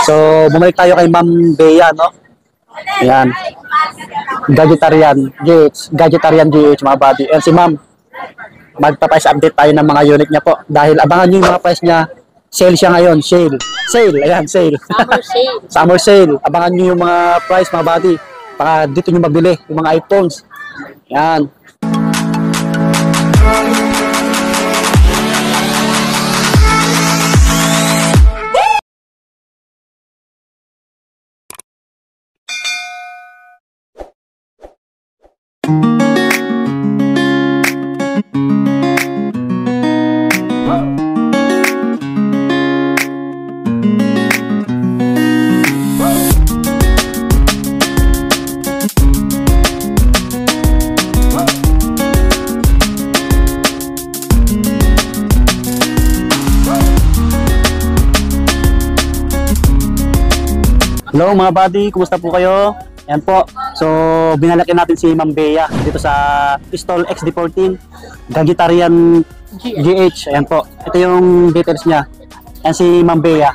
So, bumalik tayo kay Ma'am Bea, no? Ayan. Gadgetarian GH, mga buddy. And si Ma'am, magpa-price update tayo ng mga unit niya po. Dahil abangan nyo yung mga price niya. Sale siya ngayon. Sale. Ayan, sale. Summer sale. Summer sale. Abangan nyo yung mga price, mga buddy. Para dito nyo mabili yung mga iPhones. Ayan. Hello mga buddy, kumusta po kayo? Ayan po, so binalakin natin si Ma'am Bea dito sa Pistol XD14 Gadgetarian GH. Ayan po, ito yung details niya. Ayan si Ma'am Bea.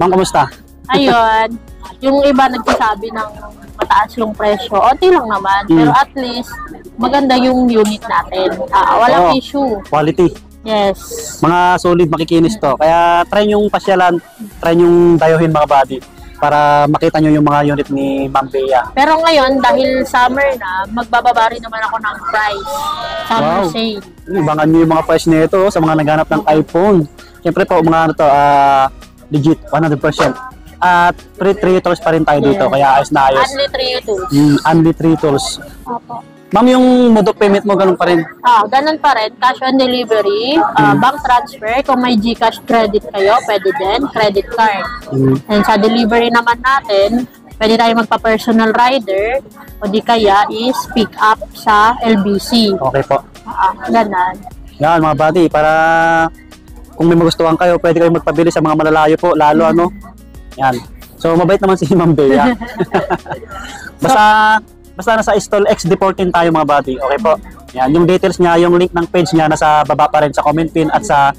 Ma'am, kumusta? Ayun, yung iba nagsasabi ng mataas yung presyo. Onti lang naman, pero at least maganda yung unit natin. Walang issue. Quality. Yes. Mga solid, makikinis to. Kaya try yung pasyalan, try yung dayohin mga buddy, para makita nyo yung mga unit ni Ma'am Bea. Pero ngayon, dahil summer na, magbababa rin naman ako ng price. Summer sale. Ibangan nyo yung mga price nito sa mga naghanap ng iPhone. Siyempre po, mga ano to, legit, 100%. At free 3 tools pa rin tayo dito, kaya ayos na ayos. Only 3 tools. Only 3 tools. Opo. Ma'am, yung mode of payment mo, ganun pa rin? Ganun pa rin. Cash on delivery, bank transfer. Kung may GCash credit kayo, pwede din. Credit card. And sa delivery naman natin, pwede tayo magpa-personal rider o di kaya is pick up sa LBC. Okay po. Ganun. Yan mga buddy, para kung may magustuhan kayo, pwede kayo magpabili sa mga malalayo po, lalo ano. Yan. So, mabait naman si Ma'am Bea. Basta nasa Pistol XD14 tayo mga buddy. Okay po. Yan, yung details niya, yung link ng page niya nasa baba pa rin sa comment pin at sa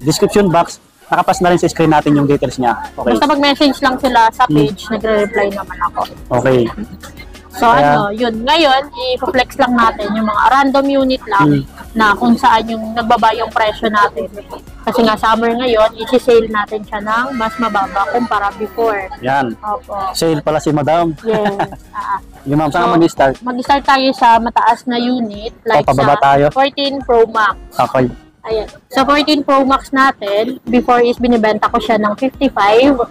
description box. Nakapas na rin sa screen natin yung details niya. Okay. Basta mag-message lang sila sa page, nagre-reply naman ako. Okay. So yun. Ngayon, i-flex lang natin yung mga random unit lang na kung saan yung nagbaba yung presyo natin. Kasi nga summer ngayon, isi-sale natin siya ng mas mababa kumpara before. Yan. Opo. Sale pala si Madam. Yes. Yung ma'am, saan mag-start? Mag-start tayo sa mataas na unit, like pababa sa tayo. 14 Pro Max. Okay. Ayan. Sa 14 Pro Max natin, before is binibenta ko siya ng 55.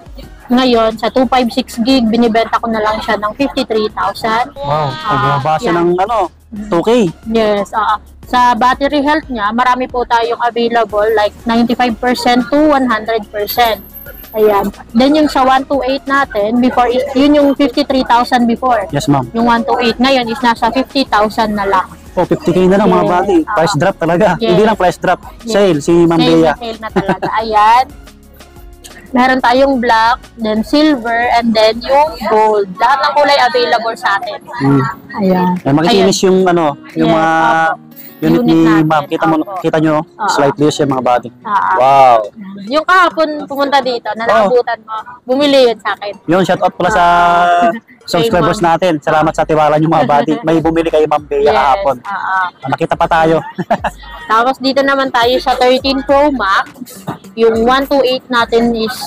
Ngayon, sa 256 gig, binibenta ko na lang siya ng 53,000. Wow, nagbabasa ng ano, 2K. Yes, sa battery health niya, marami po tayong available, like 95% to 100%. Ayan. Then yung sa 128 natin, before is, yun yung 53,000 before. Yes, ma'am. Yung 128 ngayon is nasa 50,000 na lang. Oh, 50K na lang mga buddy. Price drop talaga. Yes. Hindi lang price drop. Sale, si Ma'am Bea. Sale na talaga. Ayan. Meron tayong black, then silver, and then yung gold. Lahat ng kulay available sa atin. Ayan. Makikinis yung ano, yung mga unit ni natin. Ma'am. Kita nyo, slightly siya mga buddy. Wow. Yung kahapon pumunta dito, nalabutan mo, bumili yun sa akin. Yun, shout out pala sa subscribers natin. Salamat sa tiwala nyo mga buddy. May bumili kayo Ma'am Bea kahapon. Nakita pa tayo. Tapos dito naman tayo sa 13 Pro Max. Yung 128 natin is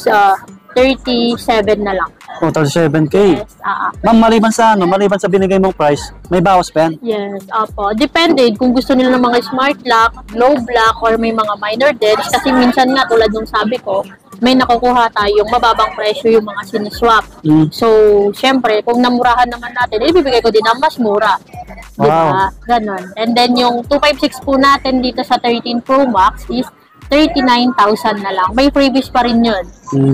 37 na lang. Oh, 37K. Yes, Ma'am, maliban sa binigay mong price, may bawas pa yan? Yes, opo. Depende kung gusto nila ng mga smart lock, low block, or may mga minor dents. Kasi minsan nga, tulad nung sabi ko, may nakukuha tayong mababang presyo yung mga siniswap. So, syempre, kung namurahan naman natin, ibibigay ko din ang mas mura. Wow. Diba? Ganon. And then, yung 256 po natin dito sa 13 Pro Max is 39,000 na lang. May freebies pa rin yun.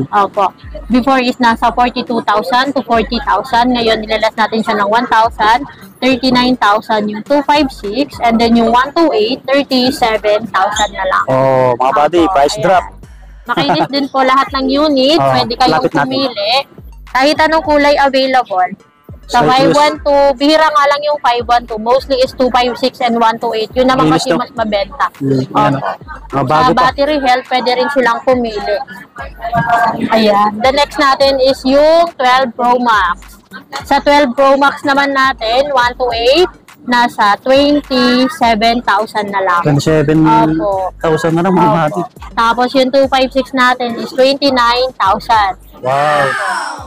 Opo. Before is nasa 42,000 to 40,000. Ngayon, nilalas natin siya ng 1,000. 39,000 yung 256. And then yung 128, 37,000 na lang. Oh, mga buddy, price drop. Makinis din po lahat ng unit. Pwede kayong pumili. Kahit anong kulay available. Sa Cyclist. 512, bihira nga lang yung 512. Mostly is 256 and 128. Yun naman Linis kasi to. mas mabenta. Yan. Mga bago Sa pa. battery health, pwede rin silang pumili. Ayan. The next natin is yung 12 Pro Max. Sa 12 Pro Max naman natin, 128, nasa 27,000 na lang. 27,000 na lang mga bati. Opo. Tapos yung 256 natin is 29,000. Wow.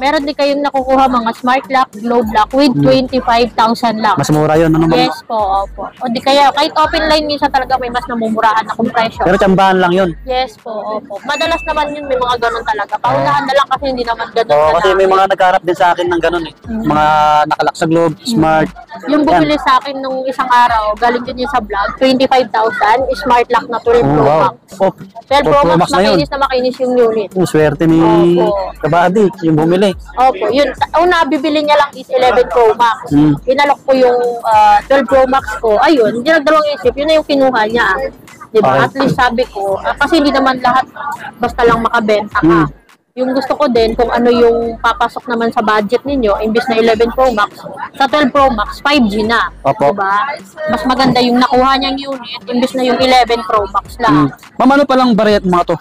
Meron din kayong nakukuha mga smart lock, globe lock with 25,000 lang. Mas mura yun. Ano, Yes po, opo. O di kaya, kahit open line minsan talaga may mas namumurahan na compression. Pero tsambahan lang yun. Yes po, opo. Madalas naman yun, may mga ganun talaga. Paunahan na lang kasi hindi naman ganun. Oo, kasi may kadami. mga nagkaharap din sa akin ng ganun eh. Mga nakalak sa globe, smart. Yung bumili sa akin nung isang araw, galing din yun sa vlog, 25,000, smart lock na 12 Oh, Pro wow. Max. Oh, 12 Pro Max, na yun. makinis na makinis yung unit. Swerte ni Opo. Kabady, yung bumili. Opo, yun. Una, bibili niya lang is 11 Pro Max. Mm. Pinalok ko yung 12 Pro Max ko. Ayun, hindi nagdalawang isip. Yun na yung kinuha niya. Diba? Okay. At least sabi ko, kasi hindi naman lahat basta lang makabenta ka. Yung gusto ko din, kung ano yung papasok naman sa budget ninyo, imbis na 11 Pro Max, sa 12 Pro Max, 5G na. Opo. Diba? Mas maganda yung nakuha niyang unit, imbis na yung 11 Pro Max lang. Ma'am, ano palang variant mga to?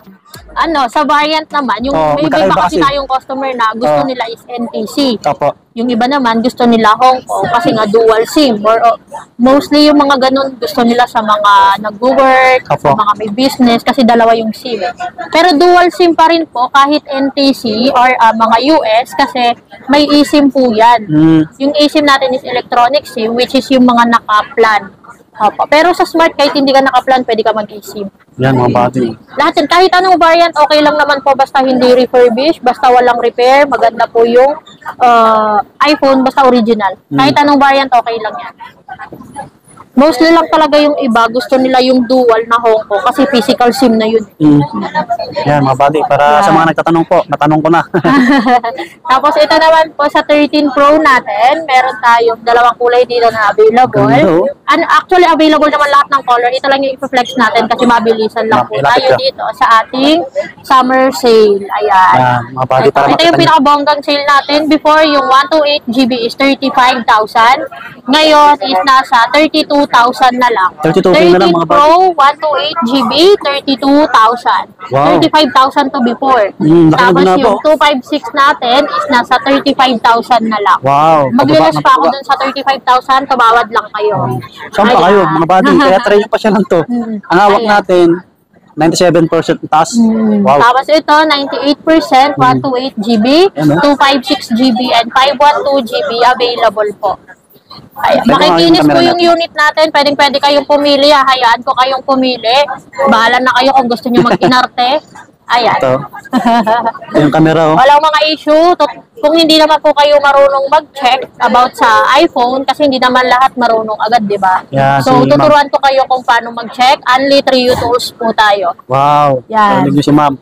Ano, sa variant naman, yung may iba magkakaiba kasi kasi. tayong customer na gusto nila is NTC. Opo. Yung iba naman, gusto nila Hong Kong kasi nga dual SIM. Or mostly yung mga ganun, gusto nila sa mga nag-work, Opo. sa mga may business, kasi dalawa yung SIM. Pero dual SIM pa rin po, kahit NTC or mga US, kasi may eSIM po yan. Yung eSIM natin is electronic SIM, which is yung mga naka-plan. Opo. Pero sa Smart, kahit hindi ka naka-plan, pwede ka mag-eSIM. Yan mga bati. Lahat yan, kahit anong variant, okay lang naman po basta hindi refurbished, basta walang repair, maganda po yung iPhone, basta original. Kahit anong variant, okay lang yan. Mostly lang talaga yung iba, gusto nila yung dual na Hong Kong kasi physical SIM na yun. Yan mga bati. Para sa mga nagtatanong po, natanong ko na. Tapos ito naman po sa 13 Pro natin, meron tayong dalawang kulay dito na available. Ganda, oh. Actually, available naman lahat ng color. Ito lang yung i-flex natin kasi mabilisan lang po Ilapit tayo ka. dito sa ating summer sale. Ayan. Yan, mga bati. Para Ito yung makita nyo. pinakabonggang sale natin. Before, yung 128 GB is 35,000. Ngayon is nasa 32,000 na lang. 32K na lang, mga 13 Pro, 128 GB, 32,000. Wow. 35,000 to before. Laki na Tapos din yung po. 256 natin is nasa 35,000 na lang. Wow. Maglilas pababa pa na ako po. dun sa 35,000, tumawad lang kayo. Saan pa kayo mga bati? Kaya try nyo pa siya lang to. Ang hawak Ayan. natin, 97% taas. Wow. Tapos ito, 98%, 128 GB, Ano? 256 GB, and 512 GB available po. Ay, Pwede makikinis nga yung po camera yung unit natin. Pwede kayong pumili. Hayaan ko kayong pumili. Bahala na kayo kung gusto nyo mag-inarte. Ayan. Ito. Yung camera, oh. Walang mga issue. Kung hindi naman po kayo marunong mag-check about sa iPhone, kasi hindi naman lahat marunong agad, di ba? Yeah, So, si tuturuan ko kayo kung paano mag-check. Only 3 tools po tayo. Wow. Yan. Narinig nyo si ma'am.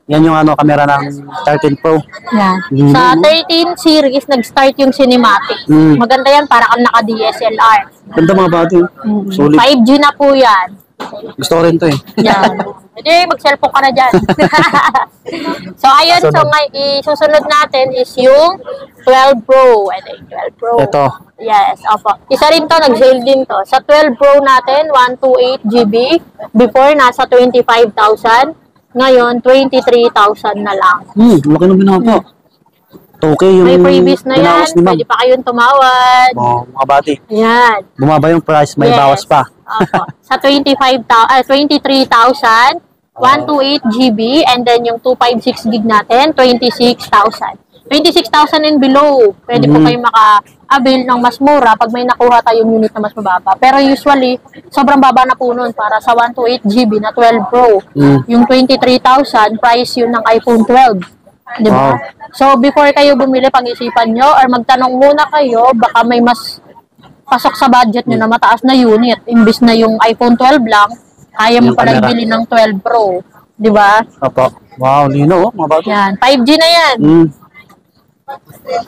Yan yung camera ng 13 Pro. Yan. Mm. Sa 13 series, nag-start yung cinematic. Maganda yan, para kang naka-DSLR. Ganda mga bati. Solid. 5G na po yan. Gusto ko rin to eh. Yan. Hindi, mag-cellphone ka na dyan. So, ayun. So, isusunod natin is yung 12 Pro. I think 12 Pro. Ito. Yes, opo. Isa rin to, nag-sale din to. Sa 12 Pro natin, 128 GB. Before, nasa 25,000. Ngayon, 23,000 na lang. Laki ng binawa po. 2K yung May freebies na yan. binawas ni ma'am. Pwede pa kayong tumawad. Oh, mga bati. Yan. Bumaba yung price, may Yes. bawas pa. Opo. Sa 23,000, 128 GB, and then yung 256 gig natin, 26,000. 26,000 and below. Pwede po kayo maka-avail ng mas mura pag may nakuha tayong unit na mas mababa. Pero usually, sobrang baba na po nun para sa 128 GB na 12 Pro. Yung 23,000, price yun ng iPhone 12. Di ba? Wow. So, before kayo bumili, pag-isipan nyo or magtanong muna kayo, baka may mas pasok sa budget nyo na mataas na unit. Imbis na yung iPhone 12 lang, kaya mo Yung palang camera. bili ng 12 Pro. Di ba? Opo. Wow, lino oh, mga bati. Yan. 5G na yan.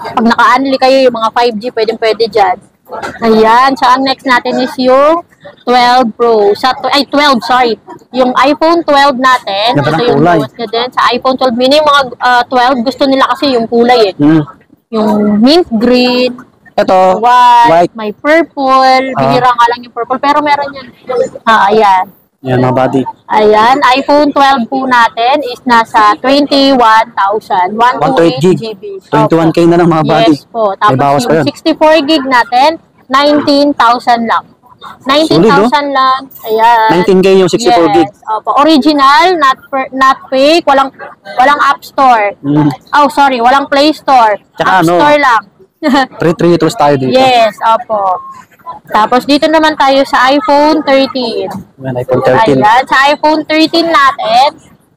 Pag naka-unli kayo yung mga 5G, pwede dyan. Ayan. So, ang next natin is yung 12 Pro. 12, sorry. Yung iPhone 12 natin. Ganda ng Ito yung kulay. lowest na din. Sa iPhone 12 mini, yung mga 12, gusto nila kasi yung kulay eh. Yung mint green. Ito, white, white. may purple. Bihira nga lang yung purple, pero meron yan. Ayan. Yan mga buddy. Ayan, iPhone 12 po natin is nasa 21,000. 128 GB. 21K na lang mga buddy. Yes po. May bawas Tapos pa yung yun. 64 gig natin, 19,000 lang. 19,000 lang. Ayan. 19K yung 64 gig. Opo. Original, not fake, walang App Store. Oh, sorry, walang Play Store. Tsaka App Store lang. Free use tayo dito. Yes, opo. Tapos dito naman tayo sa iPhone 13. Yan, iPhone 13. Ayan, sa iPhone 13 natin.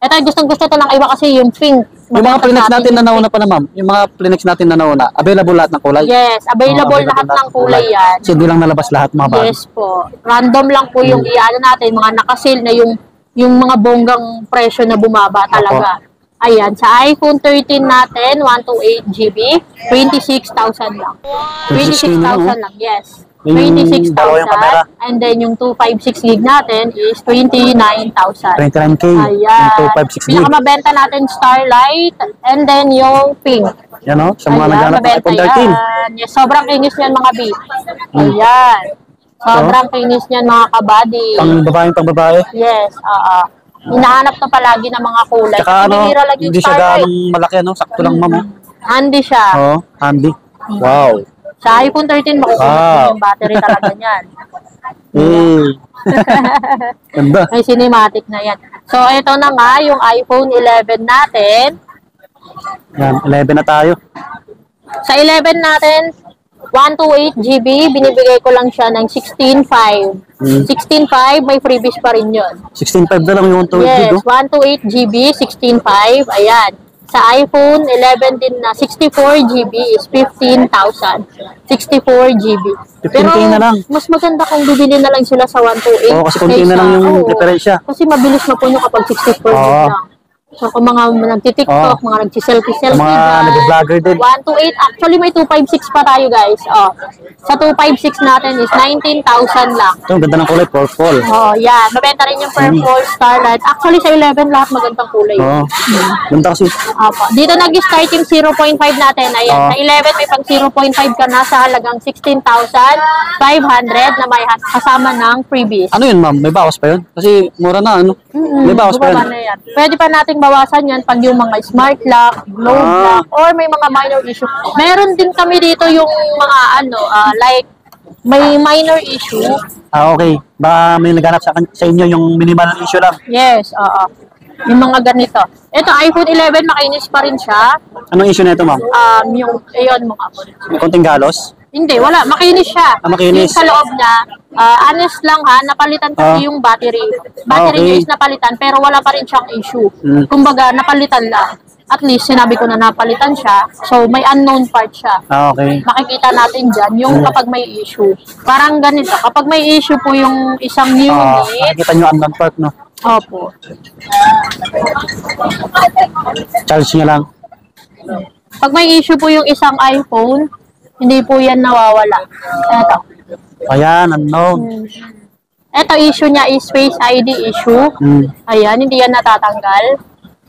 Ito, gustong-gusto to ng iba kasi yung pink. Yung mga Plinex natin na nauna pa na ma'am, yung mga Plinex natin na nauna, available lahat ng kulay? Yes, available lahat ng kulay yan. So, hindi lang nalabas lahat mga buddy. Yes po. Random lang po yung iano natin, mga nakasale na yung mga bonggang presyo na bumaba talaga. Ayan, sa iPhone 13 natin, 128 GB, 26,000 lang. 26,000 lang, yes. Yung dalawa yung camera. 26,000. And then yung 256 gig natin is 29,000. 29K. Ayan. Yung 256 gig. Pinakamabenta natin Starlight and then yung pink. Yan o, sa mga naghanap ng mabenta iPhone 13. yan. Yes, sobrang kinis niyan mga B. Ayan. Sobrang kinis niyan mga kabady. Pang babae. Yes, hinahanap to palagi ng mga kulay. Tsaka ano, Bihira lang yung hindi siya Starlight. ganong malaki ano, sakto lang ma'am. Handy siya. Oo, handy. Wow. Sa iPhone 13, makukulit mo yung battery talaga niyan. Ganda. May cinematic na yan. So, ito na nga, yung iPhone 11 natin. Yan, 11 na tayo. Sa 11 natin, 128 GB, binibigay ko lang siya ng 16.5. 16.5, may freebies pa rin yun. 16.5 na lang yung 128 Yes, gig. 128 GB, 16.5, ayan. Sa iPhone 11 din na 64 GB is 15,000. 64 GB. 15K na lang. Mas maganda kung bibili na lang sila sa 128. Oo, kasi konti na lang yung diferensya. Kasi mabilis na po nyo kapag 64 GB lang. So, kung mga nagtitiktok, mga nagsiselfie-selfie mga nag-vlogger din. 128. Actually, may 256 pa tayo, guys. Sa 256 natin is 19,000 lang. Ito, ganda ng kulay, purple. Yan. Mabenta rin yung purple, starlight. Actually, sa 11, lahat magandang kulay. Ganda kasi. Dito nag-start yung 0.5 natin. Ayan. Sa 11, may pang 0.5 ka na sa halagang 16,500 na may kasama ng freebies. Ano yun, ma'am? May bawas pa yun? Kasi mura na, ano? May bawas pa yun. Yan. Pwede pa nating bawasan yan pag yung mga smart lock, globe lock, or may mga minor issue. Meron din kami dito yung mga like may minor issue. Okay. Ba may naghanap sa inyo yung minimal issue lang? Yes, yung mga ganito. Ito, iPhone 11, makinis pa rin siya. Anong issue na ito, ma'am? Ayun, mga May konting galos? Hindi, wala. Makinis siya. Makinis. Yung sa loob niya, honest lang ha, napalitan kasi yung battery. Battery niya is napalitan, pero wala pa rin siyang issue. Kumbaga, napalitan lang. At least, sinabi ko na napalitan siya. So, may unknown part siya. Okay. Makikita natin dyan yung kapag may issue. Parang ganito, kapag may issue po yung isang unit, Makikita nyo unknown part, no? opo. Charge nyo lang. Pag may issue po yung isang iPhone, hindi po yan nawawala. Eto. Ayan, unknown. Ito issue niya is Face ID issue. Ayan, hindi yan natatanggal.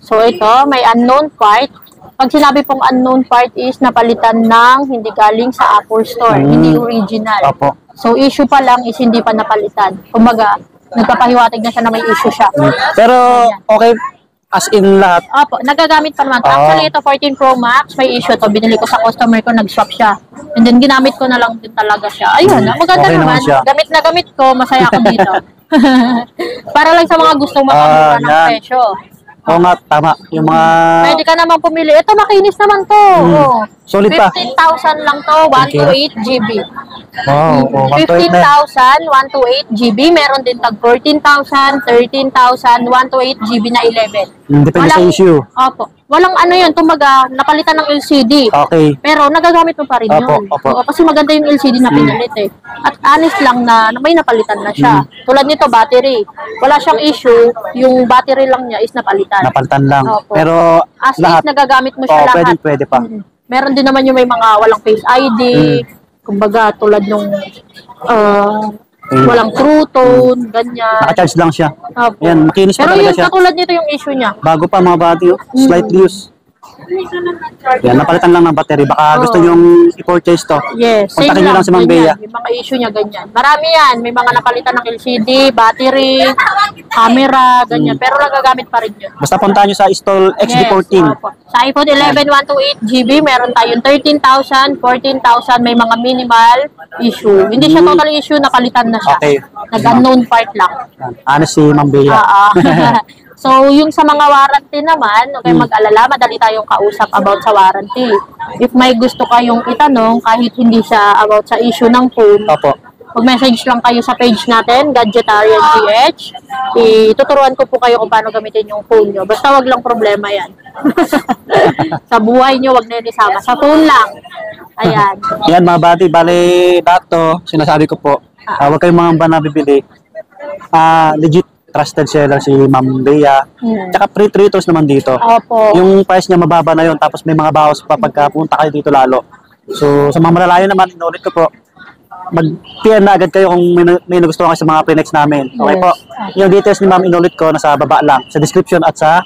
So ito, may unknown part. Pag sinabi pong unknown part is napalitan ng hindi galing sa Apple Store, hindi original. Opo. So issue pa lang is hindi pa napalitan. Kumbaga, nagpapahiwatig na siya na may issue siya. Pero, okay, as in lahat. Opo, nagagamit pa naman. Actually, ito 14 Pro Max, may issue to. Binili ko sa customer ko, nag-swap siya. And then, ginamit ko na lang din talaga siya. Ayun, maganda Okay naman naman. siya. Gamit na gamit ko, masaya ako dito. Para lang sa mga gustong makamura ng yan. presyo. Oo nga, tama. Yung mga... Pwede ka naman pumili. Ito, makinis naman to. Solid pa. 15,000 lang to, 128 GB. Wow, 128 na. 15,000, 128 GB. Meron din tag 14,000, 13,000, 128 GB na 11. Depende sa issue. Opo. Walang ano yun, tumaga, napalitan ng LCD. Okay. Pero nagagamit mo pa rin yun. Opo. Oo, kasi maganda yung LCD na pinalit eh. At honest lang na may napalitan na siya. Tulad nito, battery. Wala siyang issue, yung battery lang niya is napalitan. Napalitan lang. Opo. Pero As lahat. is, nagagamit mo siya lahat. Pwede pa. Meron din naman yung may mga walang Face ID. Kumbaga, tulad nung walang True Tone, ganyan. Naka-charge lang siya. Opo. Ayan, makinis pa Pero talaga yung siya. katulad nito yung issue niya. Bago pa mga bati, slightly used. Yan, napalitan lang ng battery. Baka gusto nyong i-purchase to. Yes, same Kontakin nyo lang si Ma'am Bea. ganyan. Yung mga issue niya, ganyan. Marami yan. May mga napalitan ng LCD, battery, camera, ganyan. Pero nagagamit pa rin yun. Basta puntahan nyo sa Stall XD14. Opo. Sa iPhone 11, 128GB, meron tayong 13,000, 14,000, may mga minimal issue. Hindi siya totally issue, napalitan na siya. Okay. Nag-unknown part lang. Ano si Ma'am Bea? So, yung sa mga warranty naman, okay, mag-alala, madali tayong kausap about sa warranty. If may gusto kayong itanong, kahit hindi siya about sa issue ng phone, Opo. mag-message lang kayo sa page natin, Gadgetarian GH. Ituturuan ko po kayo kung paano gamitin yung phone nyo. Basta wag lang problema yan. Sa buhay nyo, wag na yun isama. Sa phone lang. Ayan. Yan mga buddy, bali lahat to, sinasabi ko po, huwag kayong mga ba nabibili. Legit trusted seller si Ma'am Bea. Tsaka free treaters naman dito. Opo. Yung price niya mababa na yun, tapos may mga bawas pa pagka punta kayo dito lalo. So sa mga malalayo naman, inulit ko po, mag-PM na agad kayo kung may nagustuhan kayo sa mga pre-next namin. Okay Yes. po. Yung details ni Ma'am inulit ko, nasa baba lang, sa description at sa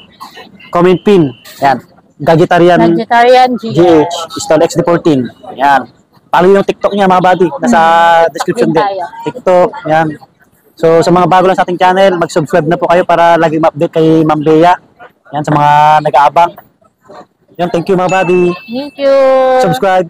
comment pin. Yan. Gadgetarian Gadgetarian GH. GH, Stall XD14. Yan. Follow yung TikTok niya mga buddy. Nasa description din. tayo. TikTok. Yan. So sa mga bago lang sa ating channel, mag-subscribe na po kayo para lagi ma-update kay Ma'am Bea. Yan sa mga nag-aabang. Yan, thank you mga buddy. Thank you. Subscribe.